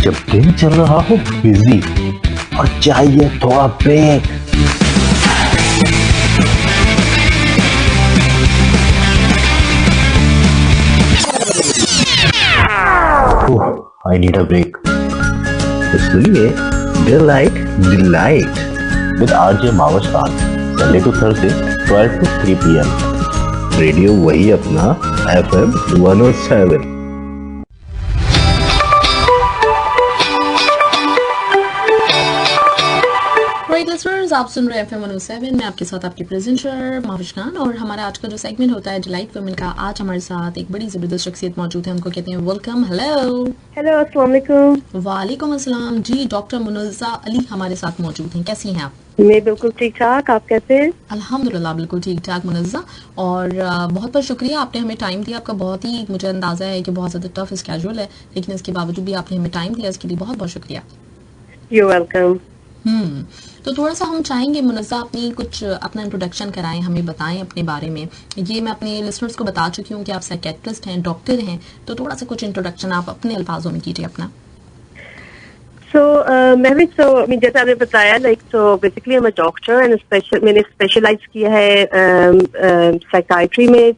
जब दिन चल रहा हो बिजी और चाहिए थोड़ा break. I need a break. तो सुनिए delight with RJ Mavastan, Sunday to Thursday 12 to 3 PM। Radio वही अपना FM 107। लिसनर्स, आप सुन रहे हैं FM 107 में आपके साथ आपकी प्रेजेंटर माविश खान। और हमारा आज का जो सेगमेंट होता है डिलाइट वुमेन का, आज हमारे साथ एक बड़ी जबरदस्त शख्सियत मौजूद है, उनको कहते हैं वेलकम। हेलो अस्सलाम वालेकुम। वालेकुम अस्सलाम जी। डॉक्टर मुनज़्ज़ा अली हमारे साथ मौजूद हैं। कैसी हैं आप? मैं बिल्कुल ठीक ठाक, आप कैसे हैं? अल्हम्दुलिल्लाह बिल्कुल ठीक ठाक मुनज़्ज़ा। और बहुत बहुत शुक्रिया, आपने हमें टाइम दिया। आपका बहुत ही, मुझे अंदाजा है कि बहुत ज़्यादा टफ स्केड्यूल है, लेकिन इसके बावजूद भी आपने हमें टाइम दिया, इसके लिए बहुत बहुत शुक्रिया। You welcome. तो थोड़ा सा हम चाहेंगे मुनज़्ज़ा अपनी कुछ अपना इंट्रोडक्शन कराएं, हमें बताएं अपने बारे में। ये मैं अपने लिसनर्स को बता चुकी हूँ कि आप साइकेट्रिस्ट हैं, डॉक्टर हैं, तो थोड़ा सा कुछ इंट्रोडक्शन आप अपने अल्फाजों में कीजिए अपना। जैसे आपने बताया, basically I'm a doctor and मैंने स्पेशलाइज किया है साइकाइट्री में।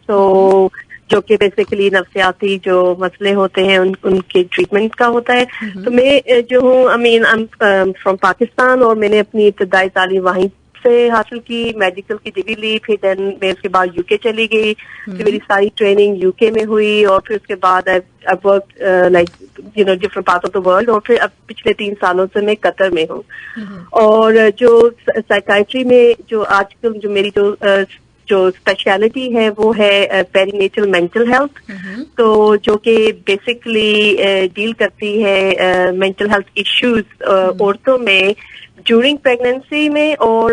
जो कि बेसिकली नफ्सियाती जो मसले होते हैं उनके ट्रीटमेंट का होता है। तो मैं जो हूँ, आई एम फ्रॉम पाकिस्तान, और मैंने अपनी इब्तदाई तालीम वहीं से हासिल की, मेडिकल की डिग्री ली। फिर देन मैं उसके बाद यूके चली गई, फिर मेरी सारी ट्रेनिंग यूके में हुई, और फिर उसके बाद I work different part of the world. और फिर अब पिछले 3 सालों से मैं कतर में हूँ। और जो साइकाइट्री में जो आजकल जो मेरी जो स्पेशलिटी है वो है पेरीनेटल मेंटल हेल्थ। तो जो कि बेसिकली डील करती है मेंटल हेल्थ इश्यूज औरतों में ड्यूरिंग प्रेगनेंसी में और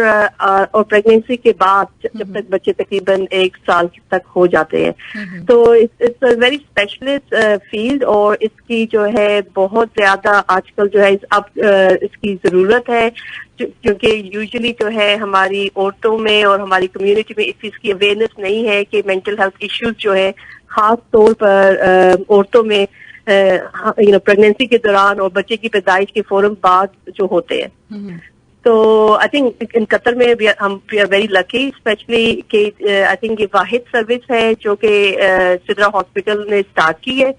प्रेगनेंसी के बाद, जब तक बच्चे तकरीबन 1 साल तक हो जाते हैं। तो it's a very specialist field, और इसकी जो है बहुत ज्यादा आजकल जो है इसकी जरूरत है, क्योंकि यूजुअली जो है हमारी औरतों में और हमारी कम्युनिटी में इस चीज की अवेयरनेस नहीं है कि मेंटल हेल्थ इश्यूज जो है खास तौर पर औरतों में प्रेगनेंसी के दौरान और बच्चे की पैदाइश के फौरन बाद जो होते हैं। तो आई थिंक इन कतर में we are very lucky, specially कि आई थिंक ये वाहिद सर्विस है जो कि सिदरा हॉस्पिटल ने स्टार्ट की है।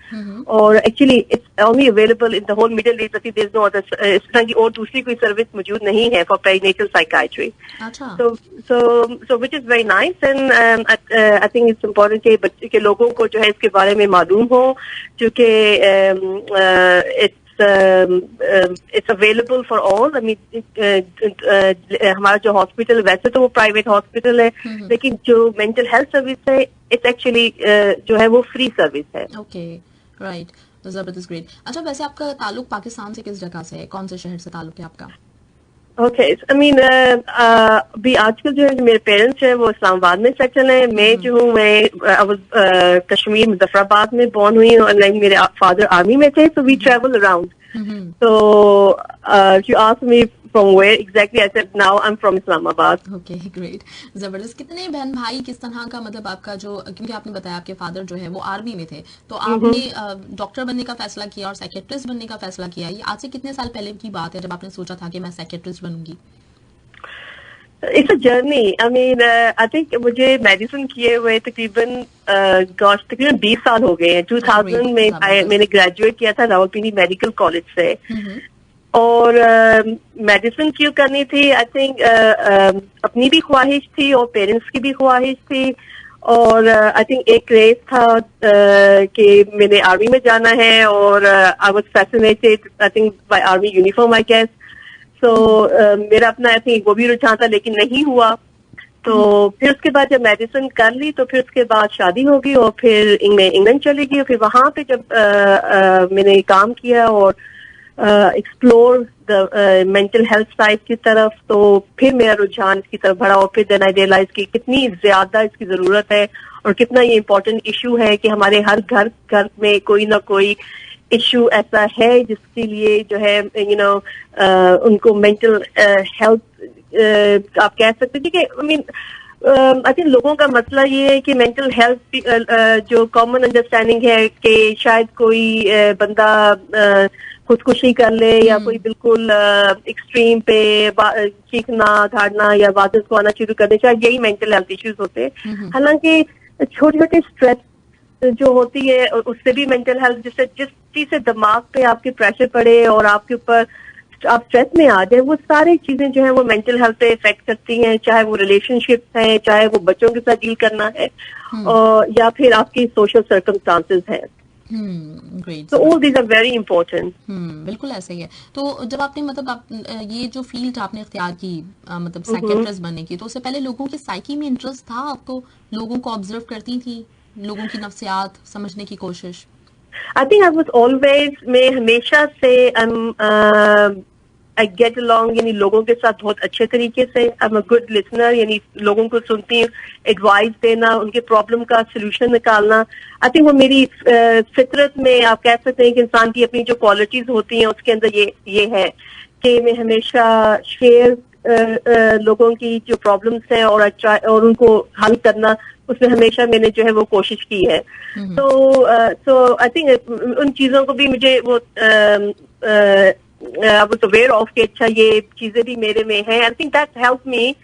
और actually it's only available in the whole Middle East. There is no other, इस तरह की और दूसरी कोई सर्विस मौजूद नहीं है for perinatal psychiatry. So which is very nice, and I think it's important कि बच्चे के लोगों को जो है इसके बारे में मालूम हो, क्योंकि it's available for all. I mean, हमारा जो हॉस्पिटल, वैसे तो वो प्राइवेट हॉस्पिटल है, लेकिन जो मेंटल हेल्थ सर्विस है इट्स एक्चुअली जो है वो फ्री सर्विस है। ओके, राइट, जबरदस्त, ग्रेट। अच्छा, वैसे आपका ताल्लुक पाकिस्तान से किस जगह से है, कौन से शहर से ताल्लुक है आपका? ओके, आई मीन अभी आजकल जो है मेरे पेरेंट्स हैं वो इस्लामाबाद में सेटल हैं। मैं जो हूँ, मैं कश्मीर मुजफ्फराबाद में बॉर्न हुई, और मेरे फादर आर्मी में थे, so we travel around. So you asked me from where exactly, I said now I'm from Islamabad. Okay, great, जबरदस्त। कितने बहन भाई, किस तरह का, मतलब आपका जो, क्योंकि आपने बताया आपके फादर जो है वो आर्मी में थे, तो आपने डॉक्टर बनने का फैसला किया और साइकेट्रिस्ट बनने का फैसला किया, ये आज से कितने साल पहले की बात है जब आपने सोचा था कि मैं साइकेट्रिस्ट बनूंगी? It's a journey. I mean I think मुझे मेडिसिन किए हुए तकरीबन 20 साल हो गए हैं। 2000 में मैंने ग्रेजुएट किया था रावलपिंडी मेडिकल कॉलेज से, और मेडिसिन क्यों करनी थी? आई थिंक अपनी भी ख्वाहिश थी और पेरेंट्स की भी ख्वाहिश थी, और आई थिंक एक क्रेज था कि मैंने आर्मी में जाना है, और I was fascinated I think by army uniform, I guess. तो मेरा अपना आई थिंक वो भी रुझान था, लेकिन नहीं हुआ। तो फिर उसके बाद जब मेडिसिन कर ली, तो फिर उसके बाद शादी हो गई, और फिर मैं इंग्लैंड चली गई। और फिर वहां पे जब मैंने काम किया और explore the mental health side की तरफ, तो फिर मेरा रुझान इसकी तरफ बढ़ा, और फिर देन आई रियलाइज कि कितनी ज्यादा इसकी जरूरत है, और कितना ये इम्पोर्टेंट इशू है कि हमारे हर घर में कोई ना कोई इशू ऐसा है जिसके लिए जो है उनको मेंटल हेल्थ आप कह सकते हैं कि आई मीन आई थिंक लोगों का मसला ये है कि मेंटल हेल्थ जो कॉमन अंडरस्टैंडिंग है कि शायद कोई बंदा खुदकुशी कर ले या कोई बिल्कुल एक्सट्रीम पे चीखना धाड़ना या आवाज़ को आना शुरू कर दे, शायद यही मेंटल हेल्थ इश्यूज होते हैं। हालांकि छोटे छोटे स्ट्रेस जो होती है उससे भी मेंटल हेल्थ, जिस चीज से दिमाग पे आपके प्रेशर पड़े और आपके ऊपर आप स्ट्रेस में आ जाए, वो सारी चीजें जो है वो मेंटल हेल्थ पे इफेक्ट करती हैं, चाहे वो रिलेशनशिप्स हैं, चाहे वो बच्चों के साथ डील करना है और या फिर आपकी सोशल सर्कमस्टांसेस हैं। ग्रेट। तो all these are very important. बिल्कुल ऐसे ही है। तो जब आपने मतलब आप ये जो फील्ड आपने इख्तियार की मतलब साइकियाट्रिस्ट बनने की, तो उससे पहले लोगों की साइकी में इंटरेस्ट था आपको? लोगों को ऑब्जर्व करती थी, लोगों की नफ्सियात समझने की कोशिश? I think I was always, मैं हमेशा से आई गेट अलॉन्ग, यानी लोगों के साथ बहुत अच्छे तरीके से। I am a good listener, यानी लोगों को सुनती हूँ, एडवाइस देना, उनके प्रॉब्लम का सोल्यूशन निकालना। आई थिंक वो मेरी फितरत में, आप कह सकते हैं कि इंसान की अपनी जो क्वालिटीज होती हैं उसके अंदर ये है कि मैं हमेशा शेयर लोगों की जो प्रॉब्लम्स हैं और उनको हल करना, उसमें हमेशा मैंने जो है वो कोशिश की है। तो आई थिंक उन चीजों को भी मुझे वो आई वाज अवेयर ऑफ कि अच्छा ये चीजें भी मेरे में हैं। I think that help me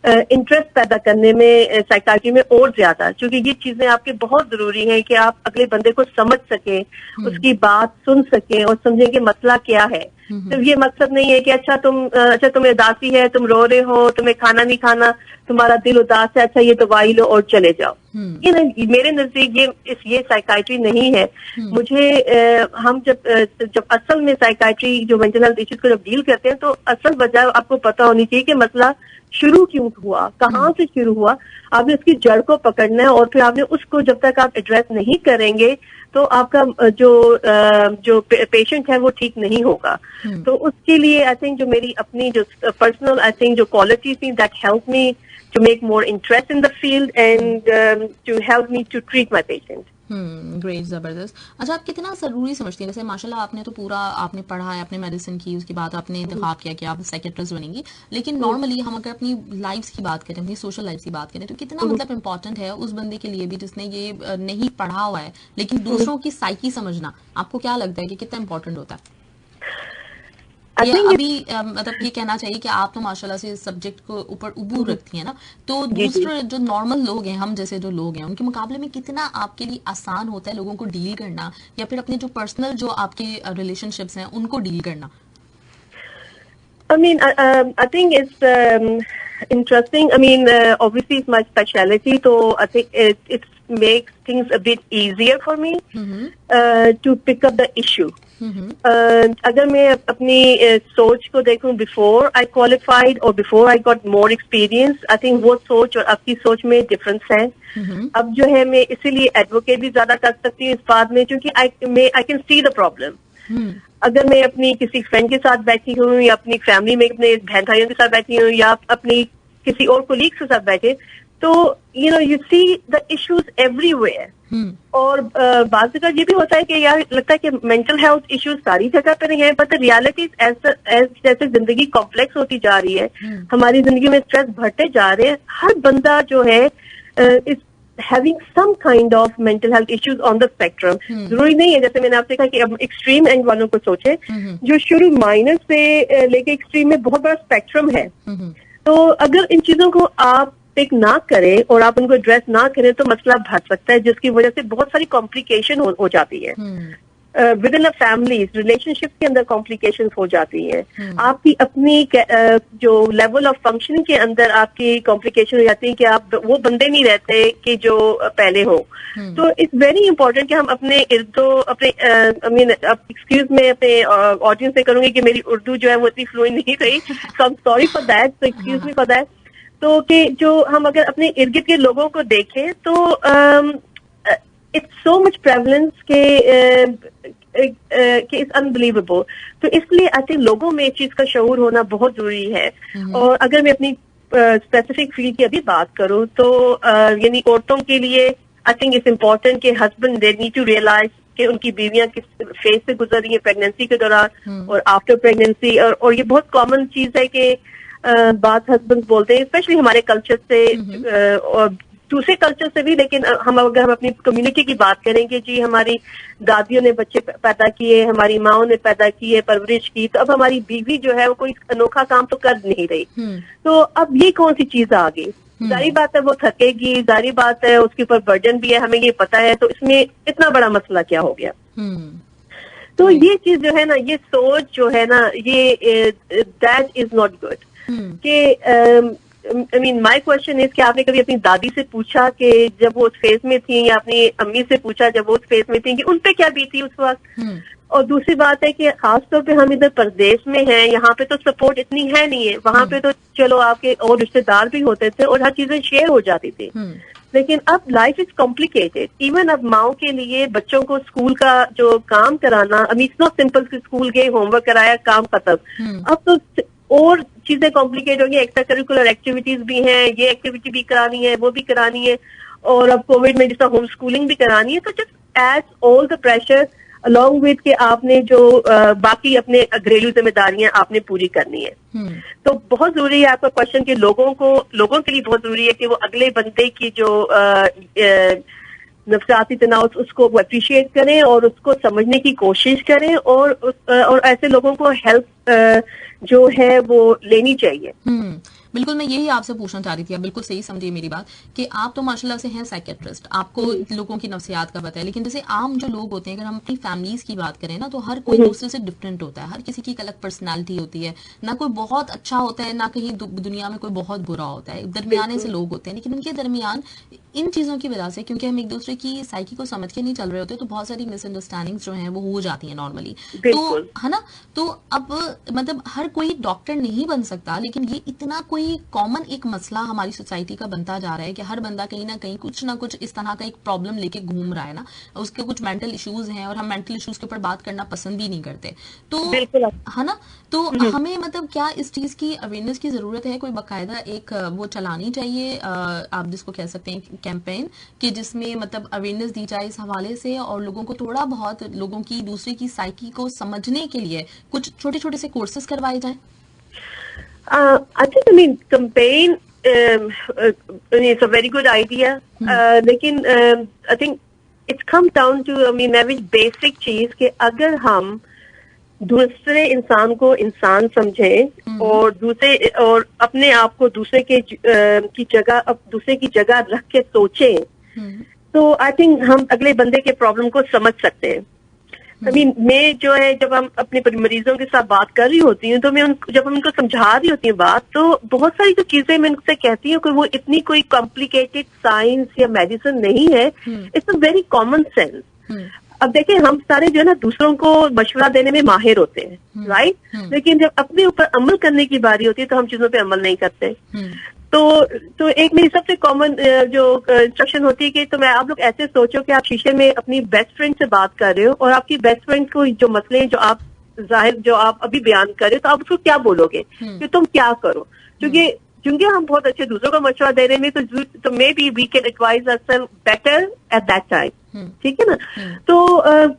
interest पैदा करने में साइकाट्री में और ज्यादा, क्योंकि ये चीजें आपके बहुत जरूरी हैं कि आप अगले बंदे को समझ सकें, उसकी बात सुन सकें और समझें कि मसला क्या है। तो ये मकसद नहीं है कि अच्छा तुम्हें उदासी है, तुम रो रहे हो, तुम्हें खाना नहीं खाना, तुम्हारा दिल उदास है, अच्छा ये दवाई लो और चले जाओ। ये मेरे नजदीक ये साइकाट्री नहीं है। मुझे हम जब असल में साइकाट्री जो मेंटल हेल्थ इश्यूज को जब डील करते हैं, तो असल वजह आपको पता होनी चाहिए कि मसला शुरू क्यों हुआ, कहाँ से शुरू हुआ। आपने उसकी जड़ को पकड़ना है और फिर आपने उसको, जब तक आप एड्रेस नहीं करेंगे तो आपका जो पेशेंट है वो ठीक नहीं होगा। तो उसके लिए आई थिंक जो मेरी अपनी जो पर्सनल आई थिंक जो क्वालिटीज थी, that help me to make more interest in the field and to help me to treat my patient. Great, जबरदस्त। अच्छा, आप कितना जरूरी समझती हैं, जैसे माशाल्लाह आपने तो पूरा आपने पढ़ा है, आपने मेडिसिन की, उसके बाद आपने इंतखाब किया कि आप साइकियाट्रिस्ट बनेंगी, लेकिन नॉर्मली हम अगर अपनी लाइफ की बात करें, अपनी सोशल लाइफ की बात करें, तो कितना मतलब इम्पोर्टेंट है उस बंदे के लिए भी जिसने ये नहीं पढ़ा हुआ है लेकिन दूसरों की साइकी समझना, आपको क्या लगता है कि कितना इम्पोर्टेंट होता है? अभी मतलब ये कहना चाहिए कि आप तो माशाल्लाह से इस सब्जेक्ट को ऊपर उबूर रखती हैं ना, तो दूसरे जो नॉर्मल लोग हैं, हम जैसे जो लोग हैं, उनके मुकाबले में कितना आपके लिए आसान होता है लोगों को डील करना, या फिर अपने जो पर्सनल जो आपके रिलेशनशिप्स हैं उनको डील करना? I mean, I think it's interesting. I mean, obviously it's my specialty, so I think it makes things a bit easier for me to pick up the issue. अगर मैं अपनी सोच को देखूं, बिफोर आई क्वालिफाइड और before I got more experience, I think वो सोच और आपकी सोच में डिफरेंस है। अब जो है मैं इसीलिए एडवोकेट भी ज्यादा कर सकती हूँ इस बात में, क्योंकि I can see the problem. अगर मैं अपनी किसी फ्रेंड के साथ बैठी हूँ या अपनी फैमिली में अपने बहन भाइयों के साथ बैठी हूँ या अपनी किसी और कोलीग्स के साथ बैठे, तो you see the issues everywhere. और बात जगह ये भी होता है कि यार लगता है कि मेंटल हेल्थ इश्यूज सारी जगह पर नहीं है, बट द रियलिटी एज जैसे जिंदगी कॉम्प्लेक्स होती जा रही है, हमारी जिंदगी में स्ट्रेस बढ़ते जा रहे हैं, हर बंदा जो है is having some kind of mental health issues on the spectrum. जरूरी नहीं है, जैसे मैंने आपसे कहा कि अब एक्सट्रीम एंड वालों को सोचे, जो शुरू माइनस से लेके एक्सट्रीम में बहुत बड़ा स्पेक्ट्रम है। तो अगर इन चीजों को आप पिक ना करें और आप उनको एड्रेस ना करें तो मसला बढ़ सकता है, जिसकी वजह से बहुत सारी कॉम्प्लिकेशन हो जाती है। With in a family relationship के अंदर कॉम्प्लिकेशंस हो जाती है। आपकी अपनी जो लेवल ऑफ फंक्शनिंग के अंदर आपकी कॉम्प्लिकेशन हो जाती है कि आप वो बंदे नहीं रहते कि जो पहले हो। तो इट्स वेरी इंपॉर्टेंट कि हम अपने अपने आई मीन एक्सक्यूज में अपने ऑडियंस से करूंगी कि मेरी उर्दू जो है वो इतनी फ्लुएंट नहीं रही, so I am sorry for that, so excuse me for that. तो कि जो हम अगर अपने इर्द गिर्द के लोगों को देखें तो इट्स सो मच प्रेवलेंस के इट्स अनबिलीवेबल। तो इसलिए आई थिंक लोगों में इस चीज का शऊर होना बहुत जरूरी है। और अगर मैं अपनी स्पेसिफिक फील्ड की अभी बात करूं तो यानी औरतों के लिए आई थिंक इट्स इम्पोर्टेंट कि husband they need to realize कि उनकी बीवियां किस फेज से गुजर रही है प्रेगनेंसी के दौरान और आफ्टर प्रेगनेंसी। और ये बहुत कॉमन चीज है कि बात हस्बैंड बोलते हैं, स्पेशली हमारे कल्चर से, और दूसरे कल्चर से भी, लेकिन अगर हम अपनी कम्युनिटी की बात करेंगे, जी हमारी दादियों ने बच्चे पैदा किए, हमारी माओ ने पैदा किए, परवरिश की, तो अब हमारी बीवी जो है वो कोई अनोखा काम तो कर नहीं रही। तो अब ये कौन सी चीज आ गई? जारी बात है वो थकेगी, जारी बात है उसके ऊपर बर्डन भी है, हमें ये पता है, तो इसमें इतना बड़ा मसला क्या हो गया? तो ये चीज जो है ना, ये सोच जो है ना, ये दैट इज नॉट गुड। कि I mean my question is कि आपने कभी अपनी दादी से पूछा कि जब वो उस फेज में थी, या अपनी अम्मी से पूछा जब वो उस फेज में थी, कि उन पे क्या बीती उस वक्त? और दूसरी बात है कि खासतौर पे हम इधर प्रदेश में हैं, यहाँ पे तो सपोर्ट इतनी है नहीं है। वहां पे तो चलो आपके और रिश्तेदार भी होते थे और हर चीजें शेयर हो जाती थी, लेकिन अब लाइफ इज कॉम्प्लिकेटेड। इवन अब माओ के लिए बच्चों को स्कूल का जो काम कराना, I mean it's not simple कि स्कूल गए, होमवर्क कराया, काम खत्म। अब तो और चीजें कॉम्प्लिकेट होंगी, एक्स्ट्रा करिकुलर एक्टिविटीज भी हैं, ये एक्टिविटी भी करानी है, वो भी करानी है, और अब कोविड में जिस तरह होम स्कूलिंग भी करानी है। तो just as all the pressure along with के आपने जो बाकी अपने घरेलू जिम्मेदारियां आपने पूरी करनी है। तो बहुत जरूरी है आपका क्वेश्चन कि लोगों के लिए बहुत जरूरी है कि वो अगले बंदे की जो नफसियाती तनाव उसको वो अप्रिशिएट करें और उसको समझने की कोशिश करें, और ऐसे लोगों को हेल्प जो है वो लेनी चाहिए। बिल्कुल, मैं यही आपसे पूछना चाह रही थी। आप बिल्कुल सही समझिए मेरी बात कि आप तो माशाल्लाह से हैं साइकेट्रिस्ट, आपको लोगों की नफ्सियात का पता है, लेकिन जैसे आम जो लोग होते हैं, अगर हम अपनी फैमिलीज की बात करें ना, तो हर कोई दूसरे से डिफरेंट होता है, हर किसी की एक अलग पर्सनालिटी होती है, ना कोई बहुत अच्छा होता है, ना कहीं दुनिया में कोई बहुत बुरा होता है, दरमियाने से लोग होते हैं। लेकिन उनके दरमियान इन चीजों की वजह से, क्योंकि हम एक दूसरे की साइकी को समझ के नहीं चल रहे होते, तो बहुत सारी मिसअंडरस्टैंडिंग्स जो हैं वो हो जाती हैं नॉर्मली, तो है ना। तो अब मतलब हर कोई डॉक्टर नहीं बन सकता, लेकिन ये इतना कोई कॉमन एक मसला हमारी सोसाइटी का बनता जा रहा है कि हर बंदा कहीं ना कुछ इस तरह का एक प्रॉब्लम लेके घूम रहा है ना, उसके कुछ मेंटल इश्यूज हैं, और हम मेंटल इश्यूज के ऊपर बात करना पसंद भी नहीं करते। तो है ना, तो हमें मतलब क्या इस चीज की अवेयरनेस की जरूरत है? कोई बाकायदा एक वो चलानी चाहिए, आप जिसको कह सकते हैं कैंपेन, कि जिसमें मतलब अवेयरनेस दी जाए इस हवाले से, और लोगों को थोड़ा बहुत लोगों की दूसरे की साइकी को समझने के लिए कुछ छोटे छोटे से कोर्सेज करवाए जाए। I think, I mean, campaign it's a very good idea. लेकिन I think it's come down to, I mean, very basic चीज कि अगर हम दूसरे इंसान को इंसान समझें और अपने आप को दूसरे के दूसरे की जगह रख के सोचें, तो आई थिंक हम अगले बंदे के प्रॉब्लम को समझ सकते हैं। I mean, मैं जो है जब हम अपने मरीजों के साथ बात कर रही होती हूँ, तो जब हम उनको समझा रही होती हूँ बात, तो बहुत सारी जो चीजें मैं उनसे कहती हूँ कि वो इतनी कोई कॉम्प्लिकेटेड साइंस या मेडिसिन नहीं है, it's a very common sense. अब देखिए, हम सारे जो है ना दूसरों को मशवरा देने में माहिर होते हैं, राइट, लेकिन जब अपने ऊपर अमल करने की बारी होती है तो हम चीजों पे अमल नहीं करते। तो एक मेरी सबसे कॉमन जो इंस्ट्रक्शन होती है कि तो मैं आप लोग ऐसे सोचो कि आप शीशे में अपनी बेस्ट फ्रेंड से बात कर रहे हो, और आपकी बेस्ट फ्रेंड को जो मसले जो आप अभी बयान कर रहे हो, तो आप उसको क्या बोलोगे कि तुम क्या करो? क्योंकि हम बहुत अच्छे दूसरों को मशवरा दे रहे हैं, तो maybe we can advise ourself better at that time, ठीक है ना। तो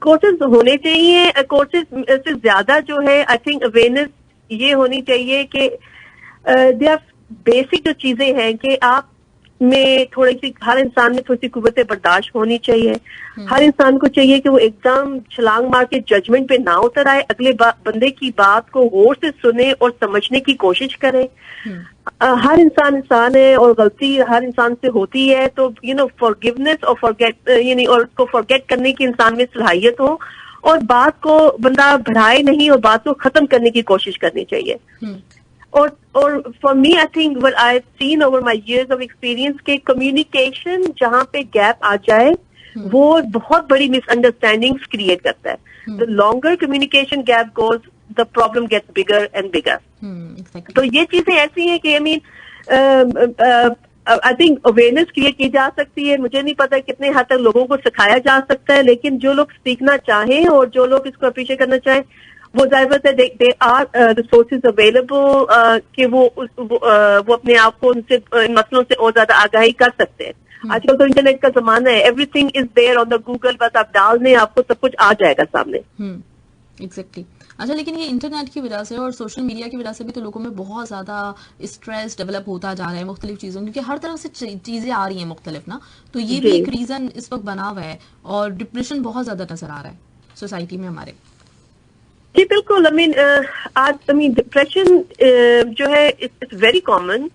कोर्सेज होने चाहिए। कोर्सेज से ज्यादा जो है आई थिंक अवेयरनेस ये होनी चाहिए कि दे आर बेसिक जो चीजें हैं कि आप में थोड़ी सी, हर इंसान में थोड़ी सी कुव्वत बर्दाश्त होनी चाहिए। हर इंसान को चाहिए कि वो एकदम छलांग मार के जजमेंट पे ना उतर आए, अगले बंदे की बात को गौर से सुने और समझने की कोशिश करे। हर इंसान है और गलती हर इंसान से होती है, तो फॉरगिवनेस और और उसको फॉरगेट करने की इंसान में सलाहियत हो, और बात को बंदा बढ़ाए नहीं और बात को खत्म करने की कोशिश करनी चाहिए। और for me I think what I have seen over my years of experience के कम्युनिकेशन जहां पे गैप आ जाए वो बहुत बड़ी मिसअंडरस्टैंडिंग्स क्रिएट करता है। The longer communication gap goes, the problem gets bigger and bigger. तो ये चीजें ऐसी हैं कि I mean I think awareness create की जा सकती है। मुझे नहीं पता कितने हद तक लोगों को सिखाया जा सकता है, लेकिन जो लोग सीखना चाहें और जो लोग इसको अप्रिशिएट करना चाहें, वो जाहिर है दे आर रिसोर्सेज अवेलेबल कि वो अपने आप को उनसे मसलों से और ज्यादा आगाही कर सकते हैं। आजकल तो इंटरनेट का जमाना है, everything is there on the Google, बस आप डाल दें आपको सब कुछ आ जाएगा सामने। एग्जैक्टली। अच्छा, लेकिन ये इंटरनेट की वजह से और सोशल मीडिया की वजह से भी तो लोगों में बहुत ज्यादा स्ट्रेस डेवलप होता जा रहा है मुख्तलिफ चीजों, क्योंकि हर तरफ से चीजें आ रही हैं मुख्तलिफ ना, तो ये भी जी एक रीजन इस वक्त बना हुआ है। और डिप्रेशन बहुत ज्यादा नजर आ रहा है सोसाइटी में हमारे। जी बिल्कुल। आई मीन आज डिप्रेशन जो है इट्स वेरी कॉमन।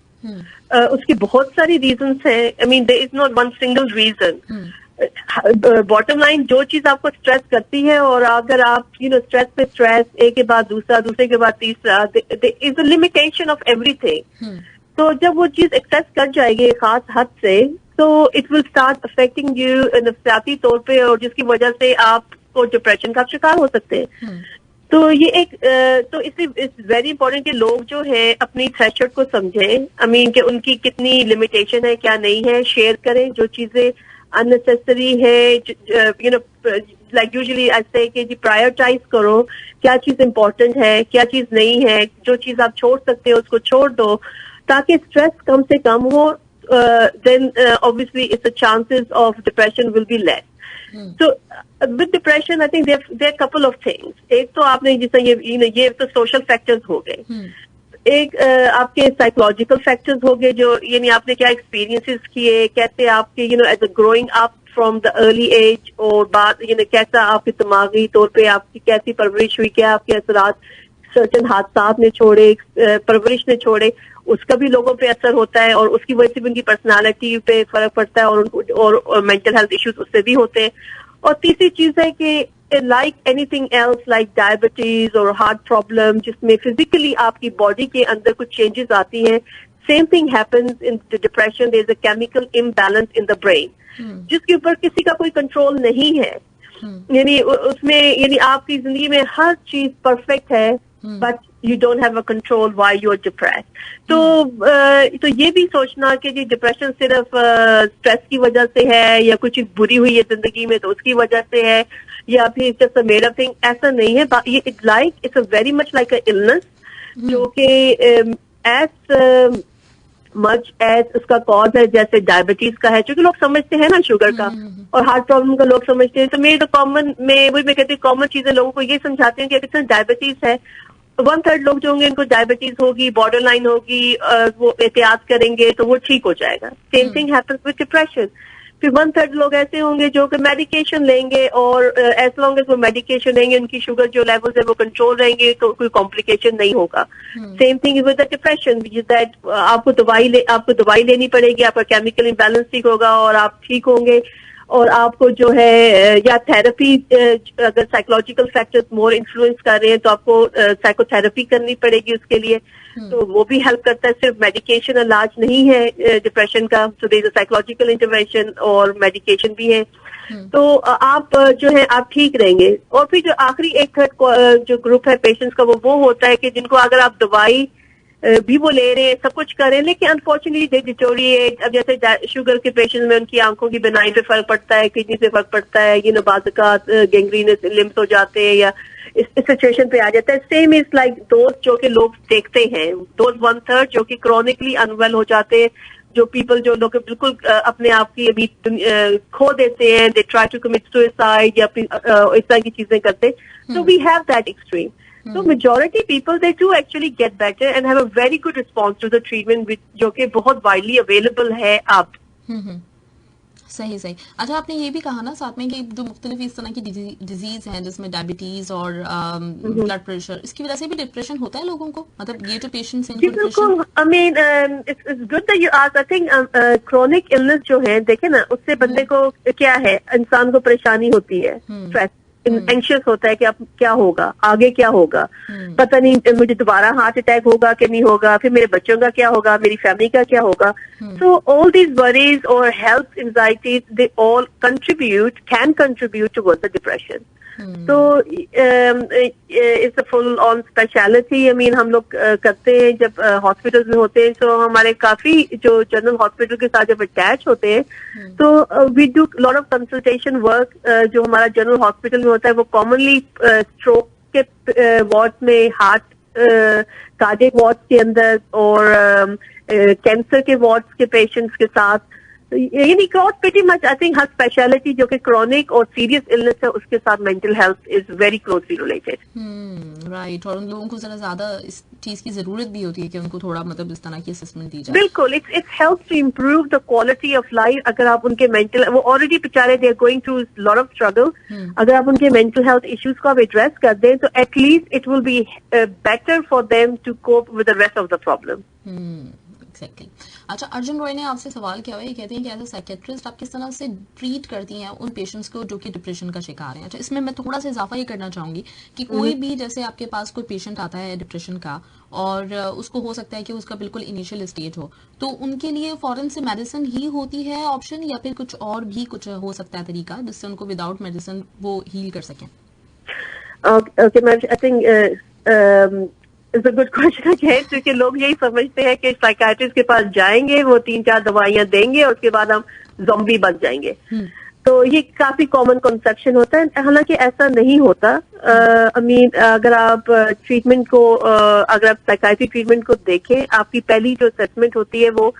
उसकी बहुत सारी रीजंस हैं। I mean there is not one single reason. Bottom line, जो चीज आपको स्ट्रेस करती है, और अगर आप स्ट्रेस पे स्ट्रेस, एक के बाद दूसरा, दूसरे के बाद तीसरा, is a limitation of everything. तो जब वो चीज एक्सेस कर जाएगी एक खास हद से, तो it will start affecting you नफ्सियाती तौर पे, और जिसकी वजह से आपको डिप्रेशन का शिकार हो सकते हैं। तो ये एक तो इसलिए इट्स वेरी इंपॉर्टेंट कि लोग जो है अपनी थ्रेशोल्ड को समझें। आई मीन कि उनकी कितनी लिमिटेशन है, क्या नहीं है, शेयर करें। जो चीजें अननेसेसरी है, लाइक यूजुअली ऐसे कि जी प्रायोरिटाइज करो, क्या चीज इंपॉर्टेंट है, क्या चीज नहीं है। जो चीज आप छोड़ सकते हो उसको छोड़ दो, ताकि स्ट्रेस कम से कम हो। Then obviously it's the chances of depression will be less. So with depression, I think there are couple of things. एक तो आपने जैसे ये तो सोशल फैक्टर्स हो गए। एक आपके साइकोलॉजिकल फैक्टर्स हो गए, जो यानी आपने क्या एक्सपीरियंसेस किए, कैसे आपके as a growing up from the early age, और बाद कैसा आपके दिमागी तौर पे आपकी कैसी परवरिश हुई, क्या आपके असरात सर्टन हादसात ने छोड़े, परवरिश ने छोड़े, उसका भी लोगों पे असर होता है, और उसकी वजह से भी उनकी पर्सनालिटी पे फर्क पड़ता है, और मेंटल हेल्थ इश्यूज उससे भी होते हैं। और तीसरी चीज है कि like anything else, like diabetes और हार्ट प्रॉब्लम, जिसमें फिजिकली आपकी बॉडी के अंदर कुछ चेंजेस आती हैं, same thing happens in depression. There is a chemical imbalance in the brain, जिसके ऊपर किसी का कोई कंट्रोल नहीं है। यानी उसमें आपकी जिंदगी में हर चीज परफेक्ट है, but you don't have a control why you are depressed. तो ये भी सोचना कि जी डिप्रेशन सिर्फ स्ट्रेस की वजह से है, या कुछ चीज बुरी हुई है जिंदगी में तो उसकी वजह से है, या फिर just a made up thing, ऐसा नहीं है। ये it's a very much like a illness, जो कि एज मच एज उसका कॉज है, जैसे डायबिटीज का है, क्योंकि लोग समझते हैं ना शुगर का, और हार्ट प्रॉब्लम का लोग समझते हैं। तो मेरे तो कॉमन में वही मैं कहती हूँ, कॉमन चीजें लोगों को ये समझाते हैं कि अगर डायबिटीज है, 1/3 लोग जो होंगे इनको डायबिटीज होगी, बॉर्डर लाइन होगी, वो एहतियात करेंगे तो वो ठीक हो जाएगा। Same thing happens with depression. फिर 1/3 लोग ऐसे होंगे जो कि मेडिकेशन लेंगे, और एज लॉन्ग एज वो मेडिकेशन लेंगे, उनकी शुगर जो लेवल्स है वो कंट्रोल रहेंगे, तो कोई कॉम्प्लिकेशन नहीं होगा। Same thing with the depression, that आपको दवाई लेनी पड़ेगी, आपका केमिकल इम्बैलेंस ठीक होगा और आप ठीक होंगे। और आपको जो है या थेरेपी, अगर साइकोलॉजिकल फैक्टर्स मोर इन्फ्लुएंस कर रहे हैं तो आपको साइकोथेरेपी करनी पड़ेगी उसके लिए, तो वो भी हेल्प करता है। सिर्फ मेडिकेशन इलाज नहीं है डिप्रेशन का, तो there is a psychological intervention और मेडिकेशन भी है। तो आप जो है आप ठीक रहेंगे। और फिर जो आखिरी 1/3 जो ग्रुप है पेशेंट्स का, वो होता है कि जिनको अगर आप दवाई भी वो ले रहे हैं, सब कुछ कर रहे हैं, लेकिन अनफॉर्चुनेटली दे डिटोरिएट। अब जैसे शुगर के पेशेंट में उनकी आंखों की बिनाई पे फर्क पड़ता है, किडनी पे फर्क पड़ता है, बाज़ गैंग्रीनस लिम्स हो जाते हैं, या इस सिचुएशन पे आ जाता है। सेम इज लाइक दोस्त जो कि लोग देखते हैं, दोस्त 1/3 जो कि क्रॉनिकली अनवेल हो जाते हैं, जो पीपल जो लोग बिल्कुल अपने आप की अभी खो देते हैं, they try to commit suicide, या इस तरह की चीजें करते हैं। So we have that extreme. So majority people, they do actually get better and have a very good response to the treatment, जो कि बहुत widely available है अब। सही सही। अच्छा, आपने ये भी कहा ना साथ में कि जो मुख्तलिफ इस तरह की डिजीज हैं, जिसमें डायबिटीज और ब्लड प्रेशर, इसकी वजह से भी डिप्रेशन होता है लोगों को, मतलब ये जो पेशेंट्स हैं इनको depression. I mean, it's good that you ask. I think chronic illness जो है, देखे ना, उससे बंदे को क्या है, इंसान को परेशानी होती है, स्ट्रेस, एंशियस होता है कि अब क्या होगा, आगे क्या होगा, पता नहीं मुझे दोबारा हार्ट अटैक होगा कि नहीं होगा, फिर मेरे बच्चों का क्या होगा, मेरी फैमिली का क्या होगा। सो ऑल दीज वरीज और health anxieties, they all can contribute towards the depression. तो it's a full on speciality. I mean हम लोग करते हैं जब हॉस्पिटल्स में होते हैं, तो हमारे काफी जो जनरल हॉस्पिटल के साथ जब अटैच होते हैं, तो we do lot of consultation work. जो हमारा जनरल हॉस्पिटल में होता है वो कॉमनली स्ट्रोक के वार्ड में, हार्ट कार्डियक वार्ड के अंदर, और कैंसर के वार्ड्स के पेशेंट्स के साथ तो यानी cross pretty much I think her speciality जो कि क्रॉनिक और सीरियस इलनेस है उसके साथ mental health is very closely related. Right, और उन लोगों को जरा ज्यादा इस चीज की जरूरत भी होती है कि उनको थोड़ा मतलब इस तरह की असेसमेंट दी जाए। बिल्कुल, it's help to improve the quality of life. अगर आप उनके मेंटल, वो ऑलरेडी बेचारे they are going through lot of struggle, अगर आप उनके मेंटल हेल्थ इश्यूज को आप एड्रेस कर दें तो at least it will be better for them to cope with the rest of the problem. Exactly. अच्छा, अर्जुन रॉय ने आपसे सवाल किया हुआ है, ये कहते हैं कि एज अ साइकेट्रिस्ट आप किस तरह से ट्रीट करती हैं उन पेशेंट्स को जो कि डिप्रेशन का शिकार हैं। अच्छा, इसमें मैं थोड़ा सा इजाफा ये करना चाहूंगी कि कोई भी जैसे आपके पास कोई पेशेंट आता है डिप्रेशन का और उसको हो सकता है कि उसका बिल्कुल इनिशियल स्टेज हो, तो उनके लिए फॉरन से मेडिसिन ही होती है ऑप्शन, या फिर कुछ और भी कुछ हो सकता है तरीका जिससे उनको विदाउट मेडिसिन वो हील कर सकें? Okay ma'am, I think it's a good question है, क्योंकि लोग यही समझते हैं कि साइकाइट्रिस्ट के पास जाएंगे, वो 3-4 दवाइयां देंगे और उसके बाद हम ज़ॉम्बी बन जाएंगे। तो ये काफी कॉमन कंसेप्शन होता है, हालांकि ऐसा नहीं होता। आई मीन अगर आप ट्रीटमेंट को अगर आप साइकाइट्री ट्रीटमेंट को देखें, आपकी पहली जो असेसमेंट होती है वो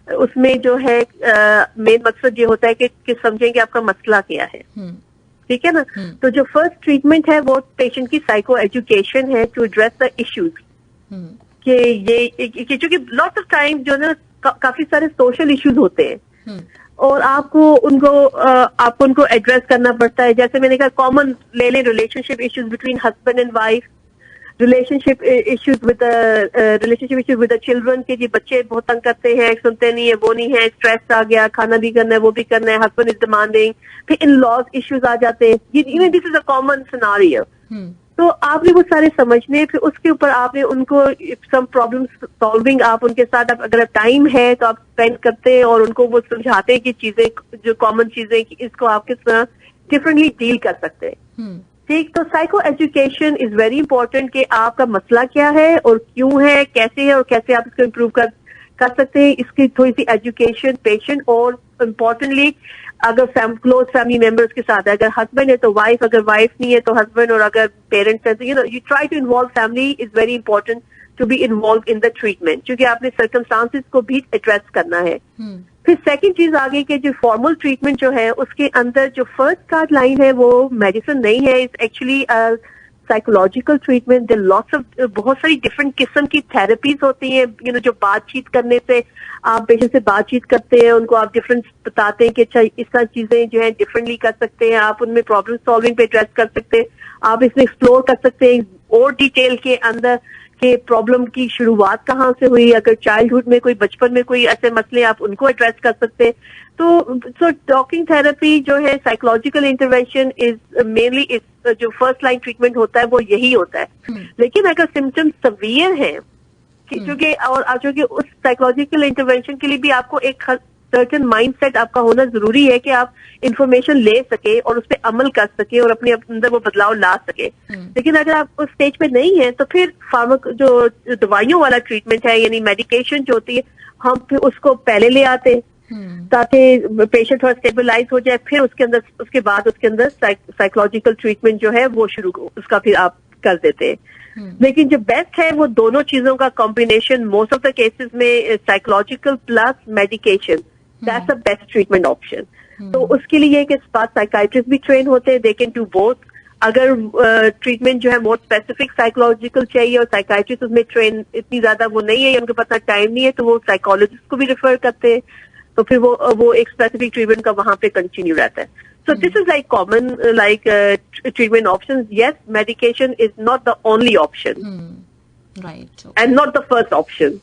उसमें जो है मेन मकसद ये होता है कि समझें कि आपका मसला क्या है, ठीक है ना। तो जो फर्स्ट ट्रीटमेंट है वो पेशेंट की साइको एजुकेशन है टू एड्रेस द इश्यूज, कि ये क्योंकि लॉट्स ऑफ टाइम जो ना काफी सारे सोशल इश्यूज होते हैं और आपको उनको एड्रेस करना पड़ता है। जैसे मैंने कहा, कॉमन ले लें relationship issues between husband and wife, relationship issues with the children, के जी बच्चे बहुत तंग करते हैं, सुनते नहीं है, वो नहीं है, स्ट्रेस आ गया, खाना भी करना है, वो भी करना है, हस्बैंड इज डिमांडिंग, फिर इन लॉज इश्यूज आ जाते हैं। ये this is a common scenario. तो आपने वो सारे समझने, फिर उसके ऊपर आपने उनको सम प्रॉब्लम सॉल्विंग, आप उनके साथ अगर टाइम है तो आप स्पेंड करते हैं और उनको वो समझाते हैं कि चीजें जो कॉमन चीजें कि इसको आप किस तरह डिफरेंटली डील कर सकते हैं। ठीक, तो psycho education is very important कि आपका मसला क्या है और क्यों है, कैसे है और कैसे आप इसको इम्प्रूव कर सकते हैं। इसकी थोड़ी सी एजुकेशन पेशेंट, और इम्पोर्टेंटली अगर क्लोज फैमिली मेंबर्स के साथ है, अगर हस्बैंड है तो वाइफ, अगर वाइफ नहीं है तो हस्बैंड, और अगर पेरेंट्स है तो you try to involve family is very important to be involve in the treatment, क्योंकि आपने सर्कमस्टांसेस को भी एड्रेस करना है। फिर सेकंड चीज आगे के जो फॉर्मल ट्रीटमेंट जो है उसके अंदर जो फर्स्ट गाइडलाइन है वो मेडिसिन नहीं है, it's actually psychological treatment. There lots of बहुत सारी डिफरेंट किस्म की थेरेपीज होती हैं, जो बातचीत करने से, आप पेशेंट से बातचीत करते हैं, उनको आप डिफरेंस बताते हैं कि अच्छा इस तरह चीजें जो है डिफरेंटली कर सकते हैं, आप उनमें प्रॉब्लम सॉल्विंग पे एड्रेस कर सकते हैं, आप इसमें एक्सप्लोर कर सकते हैं और डिटेल के अंदर कि प्रॉब्लम की शुरुआत कहाँ से हुई, अगर चाइल्डहुड में कोई, बचपन में कोई ऐसे मसले आप उनको एड्रेस कर सकते हैं। तो टॉकिंग थेरेपी जो है, साइकोलॉजिकल इंटरवेंशन इज मेनली जो फर्स्ट लाइन ट्रीटमेंट होता है वो यही होता है। लेकिन अगर सिम्टम्स सवियर हैं, क्योंकि उस साइकोलॉजिकल इंटरवेंशन के लिए भी आपको एक सर्टेन माइंडसेट आपका होना जरूरी है कि आप इंफॉर्मेशन ले सके और उस पर अमल कर सके और अपने अंदर वो बदलाव ला सके। लेकिन अगर आप उस स्टेज पे नहीं है तो फिर जो दवाइयों वाला ट्रीटमेंट है, यानी मेडिकेशन जो होती है, हम फिर उसको पहले ले आते हैं ताकि पेशेंट थोड़ा स्टेबलाइज हो जाए। फिर उसके बाद उसके अंदर साइकोलॉजिकल ट्रीटमेंट जो है वो उसका फिर आप कर देते हैं। लेकिन जो बेस्ट है वो दोनों चीजों का combination, most of the cases में psychological plus medication, that's the best treatment option. तो उसके लिए कि साइकाइट्रिस्ट भी ट्रेन होते हैं, दे कैन डू बोथ। अगर ट्रीटमेंट जो है मोर स्पेसिफिक साइकोलॉजिकल चाहिए और साइकाइट्रिस्ट उसमें ट्रेन इतनी ज्यादा वो नहीं है, उनके पास टाइम नहीं है, तो वो साइकोलॉजिस्ट को भी रेफर करते हैं, तो फिर वो एक स्पेसिफिक ट्रीटमेंट का वहां पे कंटिन्यू रहता है। So this is like common treatment options. Yes, medication is not the only option. Right. And not the first option.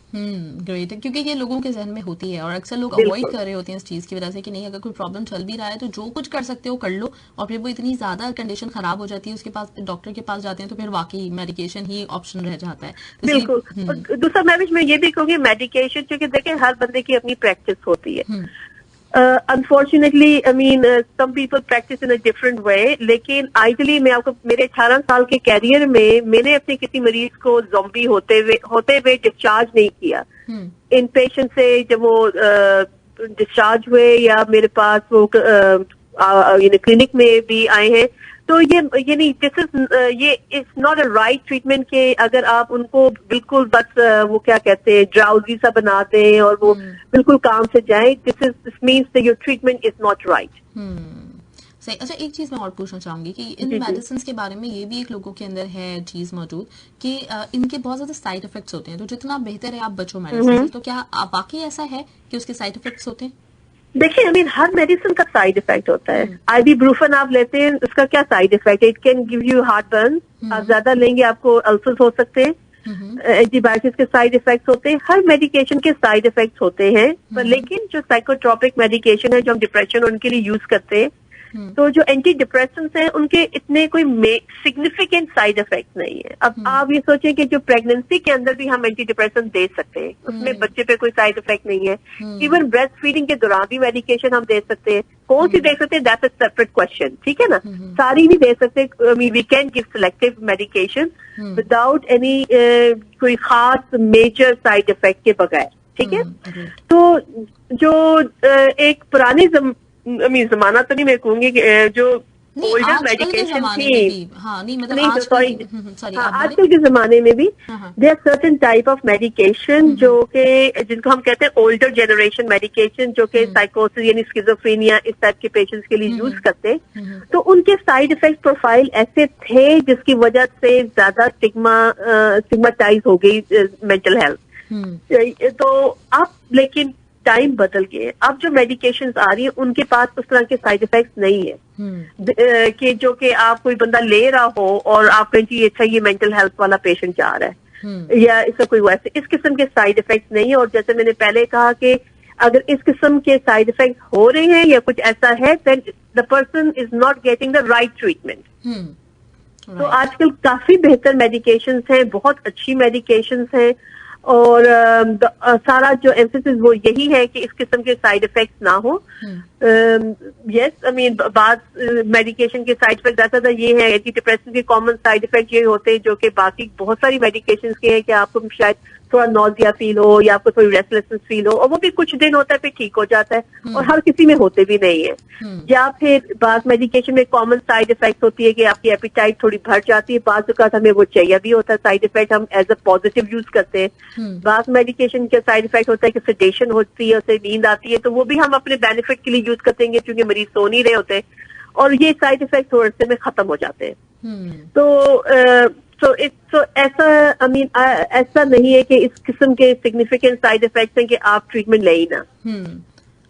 Great. क्योंकि ये लोगों के जहन में होती है और अक्सर लोग अवॉइड कर रहे होते हैं इस चीज की वजह से कि नहीं, अगर कोई प्रॉब्लम चल भी रहा है तो जो कुछ कर सकते हो कर लो, और फिर वो इतनी ज्यादा कंडीशन खराब हो जाती है, उसके पास डॉक्टर के पास जाते हैं तो फिर वाकई मेडिकेशन ही ऑप्शन रह जाता है। बिल्कुल। दूसरा मैं ये भी कहूँगी, मेडिकेशन क्योंकि देखें हर बंदे की अपनी प्रैक्टिस होती है। Unfortunately, I mean, some people practice in a different way. लेकिन आइडियली मैं आपको मेरे 18 साल के कैरियर में मैंने अपने किसी मरीज को ज़ॉम्बी होते हुए डिस्चार्ज नहीं किया। इन पेशेंट से जब वो डिस्चार्ज हुए या मेरे पास वो क्लिनिक में भी आए हैं, तो ये नहीं, ये it's not a right treatment के अगर आप उनको बिल्कुल बस वो क्या कहते हैं ड्राउजी सा बना दें और वो बिल्कुल काम से जाए, this means that your treatment is not right. सही। अच्छा, एक चीज मैं और पूछना चाहूंगी कि इन मेडिसिन के बारे में ये भी एक लोगों के अंदर है चीज मौजूद कि इनके बहुत ज्यादा साइड इफेक्ट्स होते हैं, तो जितना बेहतर है आप बचो मेडिसिन से, तो क्या वाकई ऐसा है कि उसके साइड इफेक्ट्स होते हैं? देखिए, आई मीन हर मेडिसिन का साइड इफेक्ट होता है। आइबुप्रोफेन आप लेते हैं, उसका क्या साइड इफेक्ट है? It can give you heart burn, आप ज्यादा लेंगे आपको अल्सर्स हो सकते हैं। एंटीबायोटिक्स के साइड इफेक्ट्स होते हैं, हर मेडिकेशन के साइड इफेक्ट्स होते हैं, पर लेकिन जो साइकोट्रोपिक मेडिकेशन है जो हम डिप्रेशन उनके लिए यूज करते हैं, तो जो एंटी डिप्रेसेंट्स हैं उनके इतने कोई सिग्निफिकेंट साइड इफेक्ट नहीं है। अब आप ये सोचें कि जो प्रेगनेंसी के अंदर भी हम एंटी डिप्रेसेंट दे सकते हैं, उसमें बच्चे पे कोई साइड इफेक्ट नहीं है। इवन ब्रेस्ट फीडिंग के दौरान भी मेडिकेशन हम दे सकते हैं। कौन सी दे सकते हैं, दैट्स अ सेपरेट क्वेश्चन, ठीक है ना। सारी नहीं दे सकते, we can give selective medication without any कोई खास मेजर साइड इफेक्ट के बगैर, ठीक है। तो जो एक पुरानी जमाना तो नहीं मैं कहूंगी जो ओल्डर मेडिकेशन थी, हाँ, नहीं मतलब आजकल के जमाने में भी there certain type of medication जो कि जिनको हम कहते हैं ओल्डर जनरेशन मेडिकेशन, जो कि साइकोसिस यानी स्किज़ोफ्रेनिया इस टाइप के पेशेंट्स के लिए यूज करते हैं। तो उनके साइड इफेक्ट प्रोफाइल ऐसे थे जिसकी वजह से ज्यादा स्टिग्माटाइज हो गई मेंटल हेल्थ। तो अब लेकिन टाइम बदल गए, अब जो मेडिकेशंस आ रही है उनके पास उस तरह के साइड इफेक्ट्स नहीं है कि जो कि आप कोई बंदा ले रहा हो और आप कहें कि अच्छा ये मेंटल हेल्थ वाला पेशेंट जा रहा है या इसका कोई वैसे इस किस्म के साइड इफेक्ट्स नहीं है। और जैसे मैंने पहले कहा कि अगर इस किस्म के साइड इफेक्ट्स हो रहे हैं या कुछ ऐसा है, then the person is not getting the right treatment. तो आजकल काफी बेहतर मेडिकेशंस हैं, बहुत अच्छी मेडिकेशंस हैं, और सारा जो एम्फेसिस वो यही है कि इस किस्म के साइड इफेक्ट्स ना हो। यस, आई मीन बाद मेडिकेशन के साइड इफेक्ट ज्यादा ये है, एंटी डिप्रेसेंट के कॉमन साइड इफेक्ट ये होते हैं जो कि बाकी बहुत सारी मेडिकेशंस के हैं कि आपको शायद थोड़ा नॉजिया फील हो या आपको थोड़ी रेस्टलेसनेस फील हो, और वो भी कुछ दिन होता है फिर ठीक हो जाता है, और हर किसी में होते भी नहीं है। या फिर बाद मेडिकेशन में कॉमन साइड इफेक्ट होती है कि आपकी एपिटाइट थोड़ी बढ़ जाती है, बाद वक्त हमें वो चाहिए भी होता है साइड इफेक्ट, हम एज अ पॉजिटिव यूज करते हैं। बाद मेडिकेशन का साइड इफेक्ट होता है कि सेडेशन होती है, उससे नींद आती है, तो वो भी हम अपने बेनिफिट के लिए यूज करते हैं क्योंकि मरीज सो नहीं रहे होते, और ये साइड इफेक्ट थोड़े से में खत्म हो जाते हैं। तो ऐसा आई मीन ऐसा नहीं है कि इस किस्म के सिग्निफिकेंट साइड इफेक्ट्स हैं कि आप ट्रीटमेंट ले ही ना।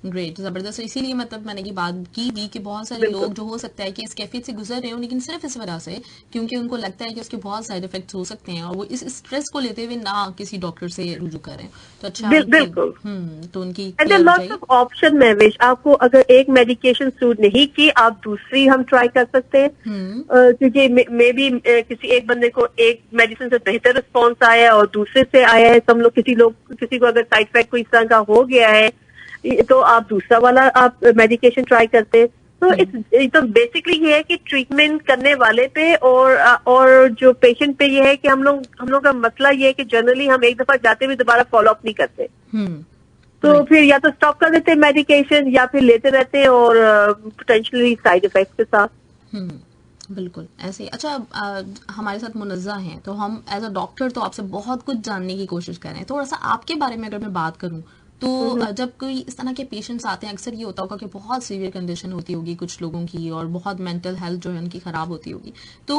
ग्रेट, जबरदस्त। इसीलिए मतलब मैंने की बात की भी कि बहुत सारे लोग जो हो सकता है कि इस कैफियत से गुजर रहे हो, लेकिन सिर्फ इस वजह से क्योंकि उनको लगता है कि उसके बहुत साइड इफेक्ट्स हो सकते हैं और वो इस स्ट्रेस को लेते हुए ना किसी डॉक्टर से रुजू करें। तो अच्छा, बिल्कुल। तो उनकी लॉट्स ऑफ ऑप्शन महवेश, आपको अगर एक मेडिकेशन सूट नहीं की, आप दूसरी हम ट्राई कर सकते हैं, क्योंकि मे बी किसी एक बंदे को एक मेडिसिन से बेहतर रिस्पॉन्स आया और दूसरे से आया है। किसी को अगर साइड इफेक्ट कोई इस तरह का हो गया है तो आप दूसरा वाला आप मेडिकेशन ट्राई करते हैं। तो बेसिकली ये है कि ट्रीटमेंट करने वाले पे और जो पेशेंट पे ये है कि हम लोग का मसला ये है कि जनरली हम एक दफा जाते हुए दोबारा फॉलो अप नहीं करते, तो फिर या तो स्टॉप कर देते हैं मेडिकेशन या फिर लेते रहते हैं और पोटेंशियली साइड इफेक्ट्स के साथ। बिल्कुल ऐसे ही। अच्छा, हमारे साथ मुनज़्ज़ा हैं, तो हम एज अ डॉक्टर तो आपसे बहुत कुछ जानने की कोशिश कर रहे हैं। थोड़ा सा आपके बारे में अगर मैं बात करूं तो जब कोई इस तरह के पेशेंट्स आते हैं, अक्सर ये होता होगा कि बहुत सीवियर कंडीशन होती होगी कुछ लोगों की और बहुत मेंटल हेल्थ जो है उनकी खराब होती होगी, तो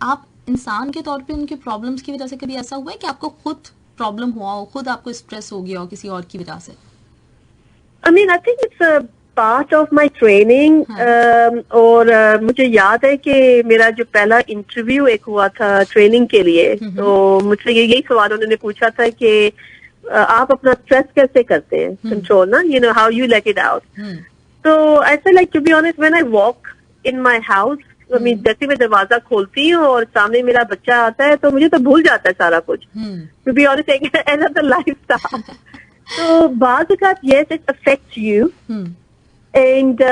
आप इंसान के तौर पे उनकी प्रॉब्लम्स की वजह से कभी ऐसा हुआ है कि आपको खुद प्रॉब्लम हुआ हो, खुद आपको स्ट्रेस हो गया हो किसी और की वजह से? आई mean I think it's a part of my training. और मुझे याद है कि मेरा जो पहला इंटरव्यू एक हुआ था ट्रेनिंग के लिए, तो मुझसे यही सवाल उन्होंने पूछा था कि आप अपना स्ट्रेस कैसे करते हैं कंट्रोल ना, you know how you let it out. तो ऐसे like to be honest when I walk in my house, जैसे मैं दरवाजा खोलती हूँ और सामने मेरा बच्चा आता है तो मुझे तो भूल जाता है सारा कुछ, to be honest, another lifestyle. तो बाद yes it affects you, and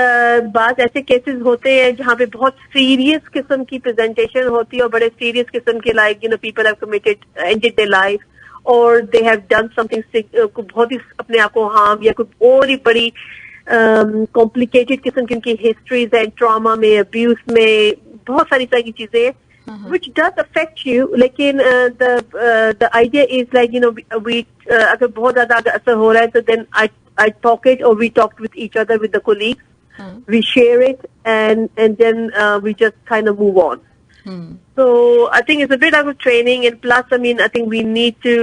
बाद ऐसे केसेस होते हैं जहाँ पे बहुत सीरियस किस्म की प्रेजेंटेशन होती है और बड़े सीरियस किस्म के like you know people have committed ended their life और दे हैव डन समथिंग बहुत ही अपने आप को हार्म, या कोई और ही बड़ी कॉम्प्लिकेटेड किस्म की उनकी हिस्ट्रीज है, ट्रॉमा में, अब्यूज में, बहुत सारी तरह की चीजें हैं which does affect you, लेकिन the idea is like we अगर बहुत ज्यादा असर हो रहा है तो then I talk it, or we talked with each other, with the colleagues, we share it, and then we just kind of move on. So I think it's a bit of a training, and plus I mean I think we need to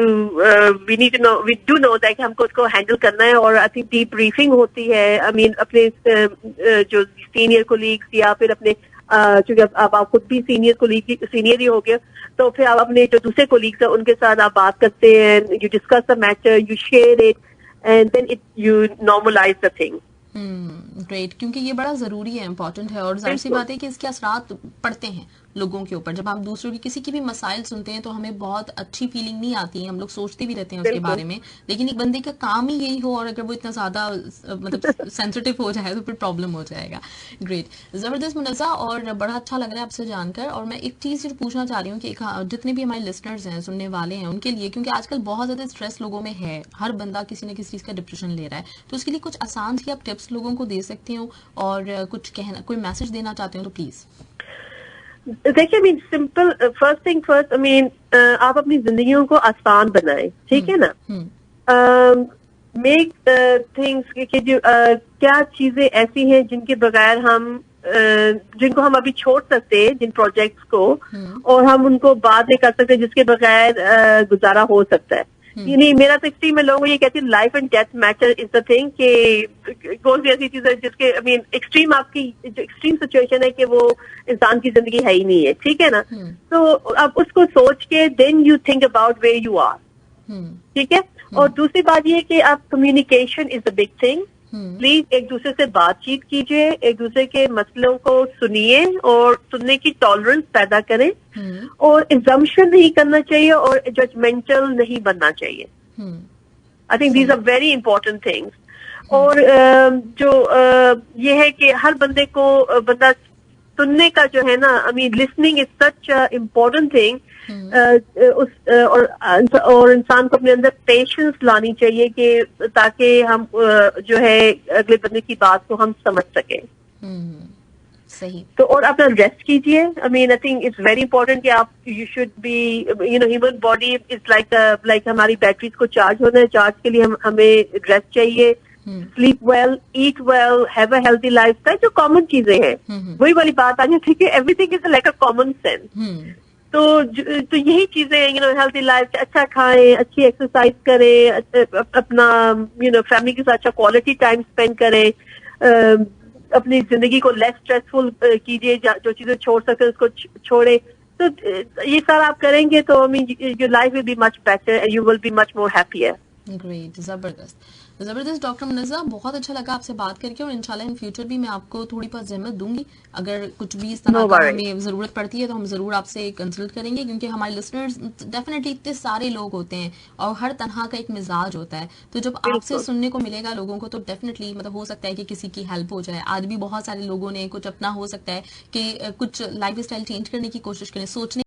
know, we do know that हमको उसको handle करना है, और I think debriefing होती है. I mean अपने जो senior colleagues या फिर अपने चूंकि अब आप खुद भी सीनियर ही हो गए, तो फिर आप अपने जो दूसरे कोलीग्स हैं उनके साथ आप बात करते हैं, you discuss the matter, you share it, and then you normalize the thing. Great, क्योंकि ये बड़ा जरूरी है, इम्पोर्टेंट है, और जाहिर सी बात है कि इसके असरात पड़ते हैं लोगों के ऊपर. जब हम दूसरों की किसी की भी मसाइल सुनते हैं तो हमें बहुत अच्छी फीलिंग नहीं आती है, हम लोग सोचते भी रहते हैं उसके बारे में, लेकिन एक बंदे का काम ही यही हो और अगर वो इतना ज्यादा मतलब सेंसिटिव हो जाए तो फिर प्रॉब्लम हो जाएगा. ग्रेट, जबरदस्त मुनज़्ज़ा, और बड़ा अच्छा लग रहा है आपसे जानकर. और मैं एक चीज पूछना चाह रही हूँ कि जितने भी हमारे लिसनर्स हैं, सुनने वाले हैं, उनके लिए, क्योंकि आजकल बहुत ज्यादा स्ट्रेस लोगों में है, हर बंदा किसी न किसी चीज का डिप्रेशन ले रहा है, तो उसके लिए कुछ आसान सी आप टिप्स लोगों को दे सकती हो, और कुछ कहना, कोई मैसेज देना चाहते हो तो प्लीज. देखिए, I mean simple, first thing first, I mean आप अपनी जिंदगियों को आसान बनाएं, ठीक है ना. मेक थिंग्स कि जो क्या चीजें ऐसी हैं जिनके बगैर हम जिनको हम अभी छोड़ सकते हैं, जिन प्रोजेक्ट्स को, और हम उनको बाद में कर सकते हैं, जिसके बगैर गुजारा हो सकता है. नहीं, मेरा तो एक्सट्रीम में लोगों को ये कहती है life and death matter is the thing, कि कौन सी ऐसी चीज है जिसके आई मीन एक्सट्रीम, आपकी जो एक्सट्रीम सिचुएशन है कि वो इंसान की जिंदगी है ही नहीं है, ठीक है ना. तो अब उसको सोच के then you think about where you are, ठीक है. और दूसरी बात ये है कि आप communication is the big thing. Please एक दूसरे से बातचीत कीजिए, एक दूसरे के मसलों को सुनिए और सुनने की टॉलरेंस पैदा करें, और एजम्पशन नहीं करना चाहिए और जजमेंटल नहीं बनना चाहिए. I think these are very important things. और जो ये है कि हर बंदे को बंदा सुनने का जो है ना, I mean listening is such important thing. और इंसान को अपने अंदर पेशेंस लानी चाहिए कि ताकि हम जो है अगले बंदे की बात को हम समझ सकें. सही. तो और अपना रेस्ट कीजिए. आई mean I think it's very important कि आप you should be human body is like हमारी बैटरीज को चार्ज होना है. चार्ज के लिए हमें रेस्ट चाहिए. Sleep well, eat well, have a healthy lifestyle, जो कॉमन चीजें हैं. वही वाली बात आ जाती है कि everything is like a common sense. तो यही चीजें, हेल्दी लाइफ, अच्छा खाएं, अच्छी एक्सरसाइज करें, अपना फैमिली के साथ अच्छा क्वालिटी टाइम स्पेंड करें, अपनी जिंदगी को लेस स्ट्रेसफुल कीजिए, जो चीजें छोड़ सकते हैं उसको छोड़े. तो ये सारा आप करेंगे तो I mean your life will be much better and you will be much more happier. Great, जबरदस्त डॉक्टर मुनज़्ज़ा, बहुत अच्छा लगा आपसे बात करके, और इंशाल्लाह इन फ्यूचर भी मैं आपको थोड़ी बहुत ज़हमत दूंगी. अगर कुछ भी इस तरह का हमें जरूरत पड़ती है तो हम जरूर आपसे कंसल्ट करेंगे, क्योंकि हमारे लिसनर्स डेफिनेटली इतने सारे लोग होते हैं और हर तरह का एक मिजाज होता है. तो जब आपसे सुनने को मिलेगा लोगों को, तो डेफिनेटली मतलब हो सकता है कि किसी की हेल्प हो जाए. आज भी बहुत सारे लोगों ने कुछ अपना, हो सकता है कि कुछ लाइफ स्टाइल चेंज करने की कोशिश करें, सोचने